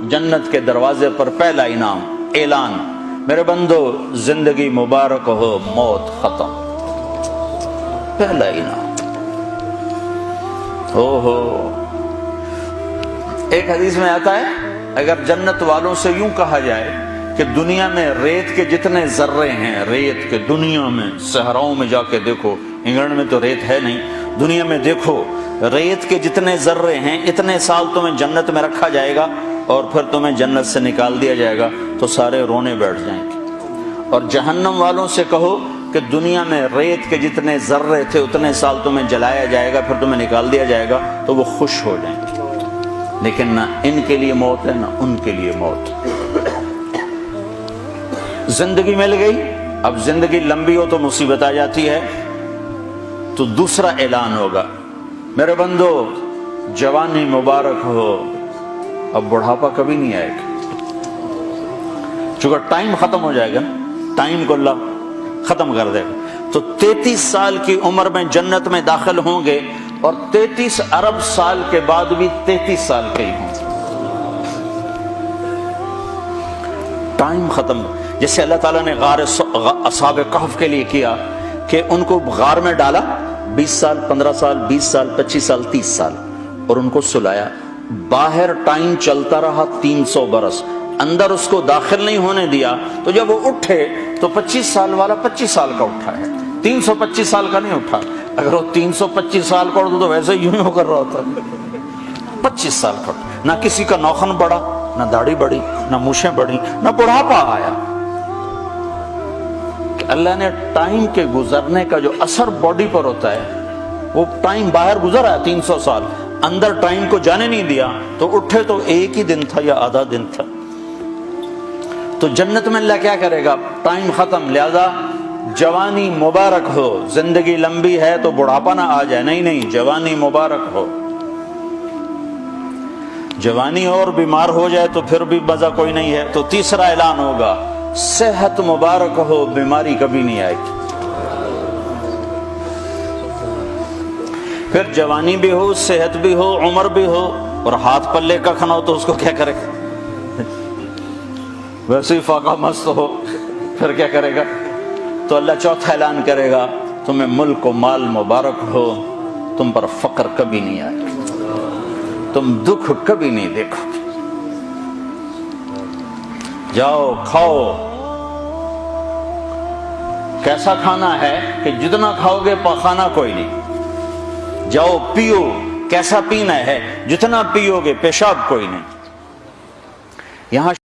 जन्नत के दरवाजे पर पहला इनाम, ऐलान, मेरे बंदो जिंदगी मुबारक हो, मौत खत्म। पहला इनाम। ओहो, एक हदीस में आता है, अगर जन्नत वालों से यूं कहा जाए कि दुनिया में रेत के जितने जर्रे हैं, रेत के दुनिया में सहराओं में जाके देखो, इंग्लैंड में तो रेत है नहीं, दुनिया में देखो रेत के जितने जर्रे हैं, इतने साल तुम्हें जन्नत में रखा जाएगा और फिर तुम्हें जन्नत से निकाल दिया जाएगा तो सारे रोने बैठ जाएंगे। और जहन्नम वालों से कहो कि दुनिया में रेत के जितने जर्रे थे उतने साल तुम्हें जलाया जाएगा, फिर तुम्हें निकाल दिया जाएगा, तो वो खुश हो जाएंगे। लेकिन ना इनके लिए मौत है ना उनके लिए मौत। जिंदगी मिल गई, अब जिंदगी लंबी हो तो मुसीबत आ जाती है, तो दूसरा ऐलान होगा, मेरे बंदो जवानी मुबारक हो, अब बुढ़ापा कभी नहीं आएगा। चूंकि टाइम खत्म हो जाएगा, टाइम को अल्लाह खत्म कर देगा, तो 33 साल की उम्र में जन्नत में दाखिल होंगे और 33 अरब साल के बाद भी 33 साल के ही होंगे। टाइम खत्म। जैसे अल्लाह ताला ने गार असहाब कहफ के लिए किया कि उनको गार में डाला, 20 साल, 15 साल, 20 साल, 25 साल, 30 साल, और उनको सुलाया। बाहर टाइम चलता रहा 300 बरस, अंदर उसको दाखिल नहीं होने दिया, तो जब वो उठे तो 25 साल वाला 25 साल का उठा है, 325 साल का नहीं उठा। अगर वो 325 साल का उठता तो वैसे यूं ही होकर रहा होता। 25 साल का, ना किसी का नौखन बढ़ा, ना दाढ़ी बढ़ी, ना मूछें बढ़ी, ना बुढ़ापा आया। अल्लाह ने टाइम के गुजरने का जो असर बॉडी पर होता है, वो टाइम बाहर गुजरा है 300 साल, अंदर टाइम को जाने नहीं दिया, तो उठे तो एक ही दिन था या आधा दिन था। तो जन्नत में अल्लाह क्या करेगा, टाइम खत्म, लिहाजा जवानी मुबारक हो। जिंदगी लंबी है तो बुढ़ापा ना आ जाए, नहीं नहीं, जवानी मुबारक हो। जवानी और बीमार हो जाए तो फिर भी मजा कोई नहीं है। तो तीसरा ऐलान होगा, सेहत मुबारक हो, बीमारी कभी नहीं आएगी। फिर जवानी भी हो, सेहत भी हो, उम्र भी हो, और हाथ पल्ले का खाना हो तो उसको क्या करेगा, वैसे ही फाका मस्त हो, फिर क्या करेगा। तो अल्लाह चौथा ऐलान करेगा, तुम्हें मुल्क व माल मुबारक हो, तुम पर फक्र कभी नहीं आएगा, तुम दुख कभी नहीं देखोगे। जाओ खाओ। कैसा खाना है कि जितना खाओगे पखाना कोई नहीं। जाओ पियो। कैसा पीना है, जितना पियोगे पेशाब कोई नहीं। यहां